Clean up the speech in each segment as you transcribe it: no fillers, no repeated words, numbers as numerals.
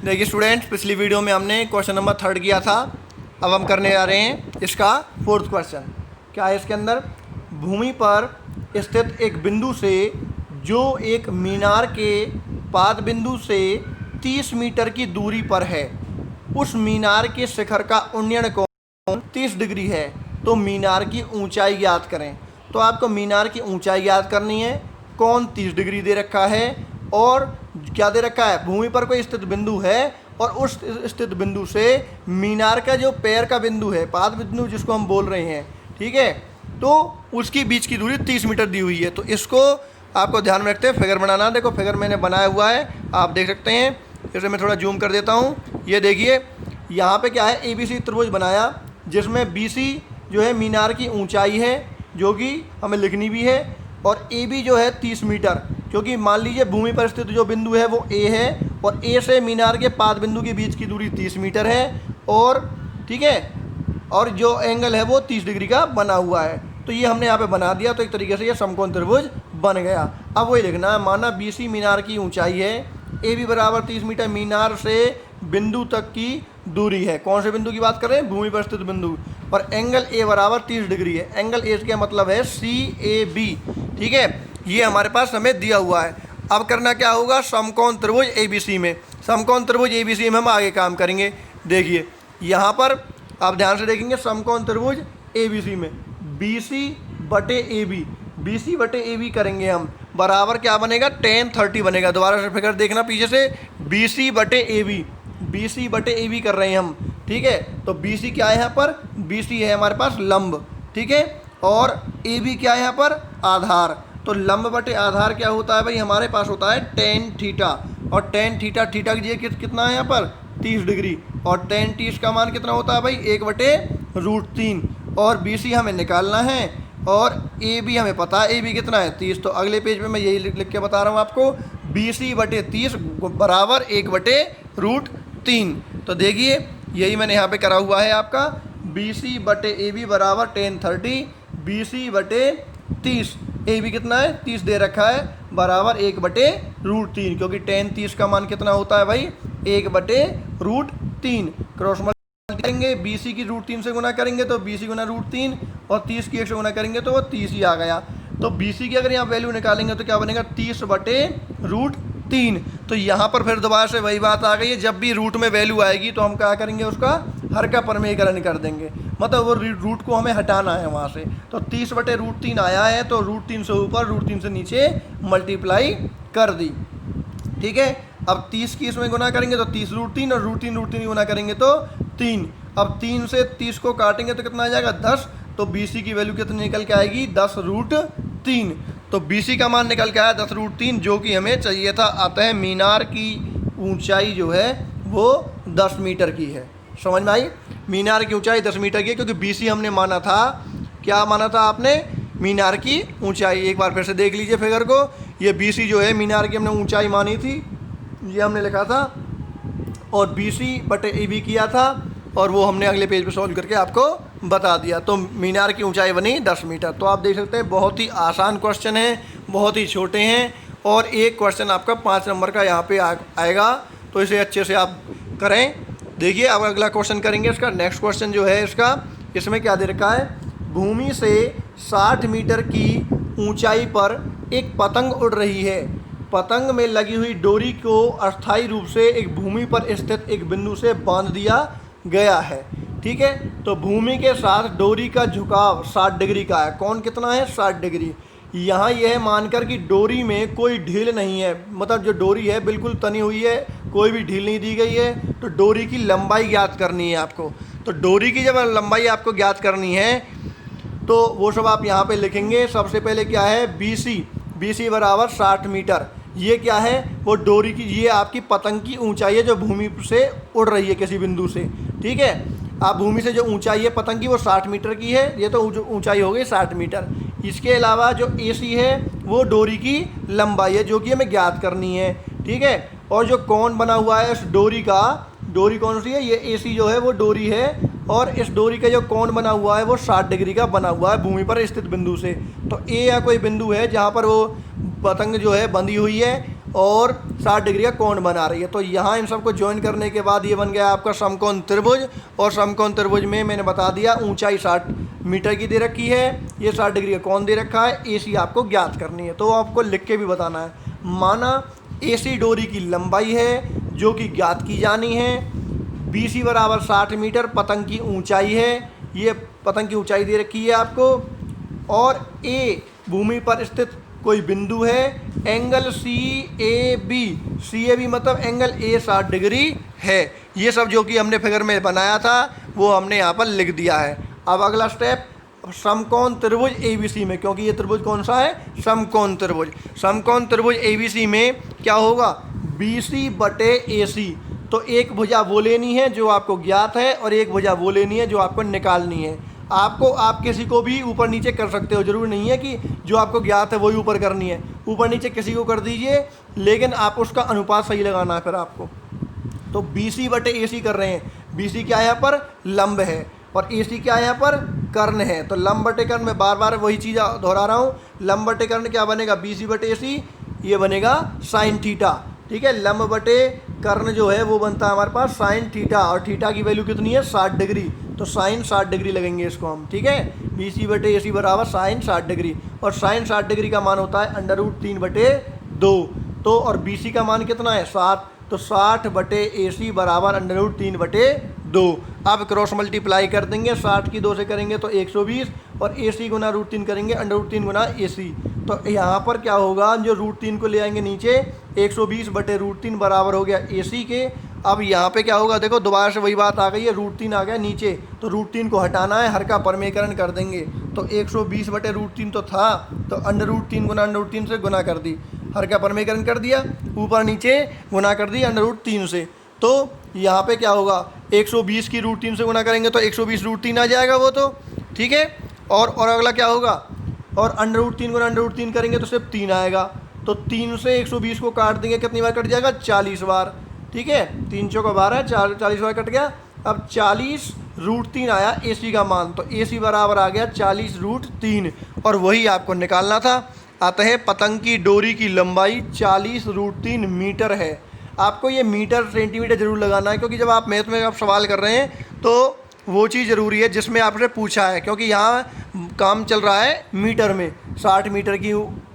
देखिए स्टूडेंट्स, पिछली वीडियो में हमने क्वेश्चन नंबर 3 किया था। अब हम करने जा रहे हैं इसका 4th क्वेश्चन। क्या है इसके अंदर? भूमि पर स्थित एक बिंदु से जो एक मीनार के पाद बिंदु से 30 मीटर की दूरी पर है, उस मीनार के शिखर का उन्नयन कोण 30 डिग्री है, तो मीनार की ऊंचाई ज्ञात करें। तो आपको मीनार की ऊंचाई ज्ञात करनी है। कोण 30 डिग्री दे रखा है और क्या दे रखा है? भूमि पर कोई स्थित बिंदु है और उस स्थित बिंदु से मीनार का जो पैर का बिंदु है, पाद बिंदु जिसको हम बोल रहे हैं, ठीक है, तो उसकी बीच की दूरी 30 मीटर दी हुई है। तो इसको आपको ध्यान में रखते हैं फिगर बनाना। देखो फिगर मैंने बनाया हुआ है, आप देख सकते हैं। इसे मैं थोड़ा जूम कर देता हूँ। ये देखिए यहाँ पे क्या है, ABC त्रिभुज बनाया जिसमें BC जो है मीनार की ऊंचाई है, जो कि हमें लिखनी भी है, और AB जो है 30 मीटर, क्योंकि मान लीजिए भूमि पर स्थित जो बिंदु है वो A है और A से मीनार के पाद बिंदु के बीच की दूरी 30 मीटर है, और ठीक है, और जो एंगल है वो 30 डिग्री का बना हुआ है। तो ये हमने यहाँ पे बना दिया, तो एक तरीके से ये समकोण त्रिभुज बन गया। अब वही लिखना है, माना BC मीनार की ऊंचाई है, AB बराबर 30 मीटर मीनार से बिंदु तक की दूरी है। कौन से बिंदु की बात कर रहे हैं? भूमि पर स्थित बिंदु। और एंगल A बराबर 30 डिग्री है। एंगल A का मतलब है CAB, ठीक है, ये हमारे पास हमें दिया हुआ है। अब करना क्या होगा? समकोण त्रिभुज ABC में, समकोण त्रिभुज ABC में हम आगे काम करेंगे। देखिए यहाँ पर आप ध्यान से देखेंगे, समकोण त्रिभुज ABC में BC बटे AB, BC बटे AB करेंगे हम, बराबर क्या बनेगा? tan 30 बनेगा। दोबारा से फिगर देखना पीछे से, BC बटे AB, BC बटे AB कर रहे हैं हम, ठीक है। तो BC क्या है यहाँ पर? BC है हमारे पास लंब, ठीक है, और AB क्या है यहाँ पर? आधार। तो लंब बटे आधार क्या होता है भाई? हमारे पास होता है tan थीटा, और tan थीटा की जगह कितना है यहाँ पर? 30 डिग्री, और tan 30 का मान कितना होता है भाई? 1/√3। और BC हमें निकालना है और AB हमें पता है AB कितना है? 30। तो अगले पेज पे मैं यही लिख के बता रहा हूँ आपको, BC बटे 30 बराबर 1/√3। तो देखिए यही मैंने यहाँ पे करा हुआ है आपका, BC बटे AB बराबर tan 30, BC बटे 30, AB कितना है? 30 दे रखा है, बराबर 1/√3, क्योंकि tan 30 का मान कितना होता है भाई? 1/√3। क्रॉस मल्टीप्लाई करेंगे, BC की √3 से गुना करेंगे तो BC गुना √3, और 30 की 1 से गुना करेंगे तो वो 30 ही आ गया। तो BC की अगर यहाँ वैल्यू निकालेंगे तो क्या बनेगा? 30/√3। तो यहाँ पर फिर दोबारा से वही बात आ गई है, जब भी रूट में वैल्यू आएगी तो हम क्या करेंगे? उसका हर का परमेयकरण कर देंगे, मतलब वो रूट को हमें हटाना है वहाँ से। तो 30/√3 आया है, तो √3 से ऊपर √3 से नीचे मल्टीप्लाई कर दी, ठीक है। अब 30 की इसमें गुना करेंगे तो 30√3, और √3 गुना करेंगे तो 3। अब 3 से 30 को काटेंगे तो कितना आ जाएगा? 10। तो BC की वैल्यू कितनी निकल के आएगी? 10√3। तो BC का मान निकल के आया 10√3, जो कि हमें चाहिए था। अतः मीनार की ऊंचाई जो है वो 10 मीटर की है। समझ में आई? मीनार की ऊंचाई 10 मीटर की है, क्योंकि BC हमने माना था, क्या माना था आपने? मीनार की ऊंचाई। एक बार फिर से देख लीजिए फिगर को, ये BC जो है मीनार की हमने ऊंचाई मानी थी, ये हमने लिखा था, और BC बटे AB किया था, और वो हमने अगले पेज पे सॉल्व करके आपको बता दिया। तो मीनार की ऊंचाई बनी 10 मीटर। तो आप देख सकते हैं बहुत ही आसान क्वेश्चन है, बहुत ही छोटे हैं, और एक क्वेश्चन आपका 5 नंबर का यहाँ पे आएगा, तो इसे अच्छे से आप करें। देखिए अब अगला क्वेश्चन करेंगे इसका। नेक्स्ट क्वेश्चन जो है इसका, इसमें क्या दे रखा है? भूमि से 60 मीटर की ऊंचाई पर एक पतंग उड़ रही है। पतंग में लगी हुई डोरी को अस्थायी रूप से एक भूमि पर स्थित एक बिंदु से बांध दिया गया है, ठीक है। तो भूमि के साथ डोरी का झुकाव 60 डिग्री का है। कौन कितना है? 60 डिग्री। यहाँ यह मानकर कि डोरी में कोई ढील नहीं है, मतलब जो डोरी है बिल्कुल तनी हुई है, कोई भी ढील नहीं दी गई है। तो डोरी की लंबाई ज्ञात करनी है आपको। तो डोरी की जब लंबाई आपको ज्ञात करनी है तो वो सब आप यहाँ पे लिखेंगे। सबसे पहले क्या है? BC बराबर 60 मीटर। ये क्या है? वो डोरी की, ये आपकी पतंग की ऊंचाई है जो भूमि से उड़ रही है किसी बिंदु से, ठीक है। आप भूमि से जो ऊंचाई है पतंग की वो 60 मीटर की है, ये तो ऊंचाई हो गई 60 मीटर। इसके अलावा जो AC है वो डोरी की लंबाई है, जो कि हमें ज्ञात करनी है, ठीक है। और जो कोण बना हुआ है इस डोरी का, डोरी कौन सी है? ये AC जो है वो डोरी है, और इस डोरी का जो कोण बना हुआ है वो 60 डिग्री का बना हुआ है भूमि पर स्थित बिंदु से। तो A या कोई बिंदु है जहाँ पर वो पतंग जो है बंधी हुई है, और 60 डिग्री का कोण बना रही है। तो यहाँ इन सबको ज्वाइन करने के बाद ये बन गया आपका समकोण त्रिभुज। और समकोण त्रिभुज में मैंने बता दिया ऊंचाई 60 मीटर की दे रखी है, ये 60 डिग्री का कोण दे रखा है, AC आपको ज्ञात करनी है। तो आपको लिख के भी बताना है। माना AC डोरी की लंबाई है जो कि ज्ञात की जानी है, BC बराबर 60 मीटर पतंग की ऊंचाई है, ये पतंग की ऊंचाई दे रखी है आपको, और A भूमि पर स्थित कोई बिंदु है, एंगल CAB मतलब एंगल A 60 डिग्री है। ये सब जो कि हमने फिगर में बनाया था वो हमने यहाँ पर लिख दिया है। अब अगला स्टेप समकोण त्रिभुज ABC में, क्योंकि ये त्रिभुज कौन सा है, समकोण त्रिभुज। समकोण त्रिभुज ABC में क्या होगा, BC बटे AC। तो एक भुजा वो लेनी है जो आपको ज्ञात है और एक भुजा वो लेनी है जो आपको निकालनी है। आप किसी को भी ऊपर नीचे कर सकते हो, जरूरी नहीं है कि जो आपको ज्ञात है वही ऊपर करनी है, ऊपर नीचे किसी को कर दीजिए, लेकिन आप उसका अनुपात सही लगाना है फिर आपको। तो BC बटे AC कर रहे हैं, BC क्या है यहाँ पर, लंब है, और AC क्या है यहाँ पर, कर्ण है। तो लंब बटे कर्ण, मैं बार बार वही चीज़ दोहरा रहा हूँ, लंब बटे कर्ण क्या बनेगा, BC बटे AC, ये बनेगा साइन थीटा। ठीक है, लंब बटे कर्ण जो है वो बनता है हमारे पास साइन थीटा, और थीटा की वैल्यू कितनी है, 60 डिग्री। तो साइन 60 डिग्री लगेंगे इसको हम। ठीक है, BC बटे AC बराबर साइन 60 डिग्री, और साइन 60 डिग्री का मान होता है √3 बटे 2। तो और BC का मान कितना है, 7, तो 60 बटे AC बराबर √3 बटे 2। अब क्रॉस मल्टीप्लाई कर देंगे, 60 की 2 से करेंगे तो 120, और AC गुना √3 करेंगे, √3 गुना AC। तो यहाँ पर क्या होगा, जो √3 को ले आएंगे नीचे, 120 बटे √3 बराबर हो गया AC के। अब यहाँ पे क्या होगा, देखो दोबारा से वही बात आ गई है, √3 आ गया नीचे, तो √3 को हटाना है, हर का परमेकरण कर देंगे। तो 120 बटे √3 तो था, तो √3 गुना √3 से गुना कर दी, हर का परमेकरण कर दिया, ऊपर नीचे गुना कर दी √3 से। तो यहाँ पे क्या होगा, 120 की √3 से गुना करेंगे तो 120 √3 आ जाएगा वो तो। ठीक है, और अगला क्या होगा, और √3 गुना √3 करेंगे तो सिर्फ 3 आएगा। तो 3 से 120 को काट देंगे, कितनी बार कट जाएगा, 40 बार। ठीक है, 3 चौका 12, 40 बार कट गया। अब 40 √3 आया AC का मान, तो AC बराबर आ गया 40 √3, और वही आपको निकालना था। अतः पतंग की डोरी की लंबाई 40 √3 मीटर है। आपको ये मीटर सेंटीमीटर जरूर लगाना है, क्योंकि जब आप मैथ में आप सवाल कर रहे हैं तो वो चीज़ ज़रूरी है जिसमें आपने पूछा है, क्योंकि यहाँ काम चल रहा है मीटर में, 60 मीटर की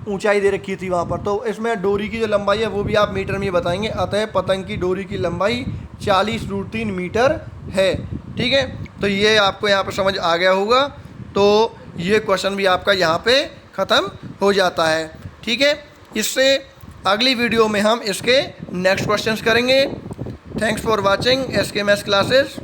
ऊंचाई दे रखी थी वहाँ पर। तो इसमें डोरी की जो लंबाई है वो भी आप मीटर में ही बताएंगे। अतः पतंग की डोरी की लंबाई 40 √3 मीटर है। ठीक है, तो ये आपको यहाँ पर समझ आ गया होगा। तो ये क्वेश्चन भी आपका यहाँ पे ख़त्म हो जाता है। ठीक है, इससे अगली वीडियो में हम इसके नेक्स्ट क्वेश्चंस करेंगे। Thanks for watching SK maths classes.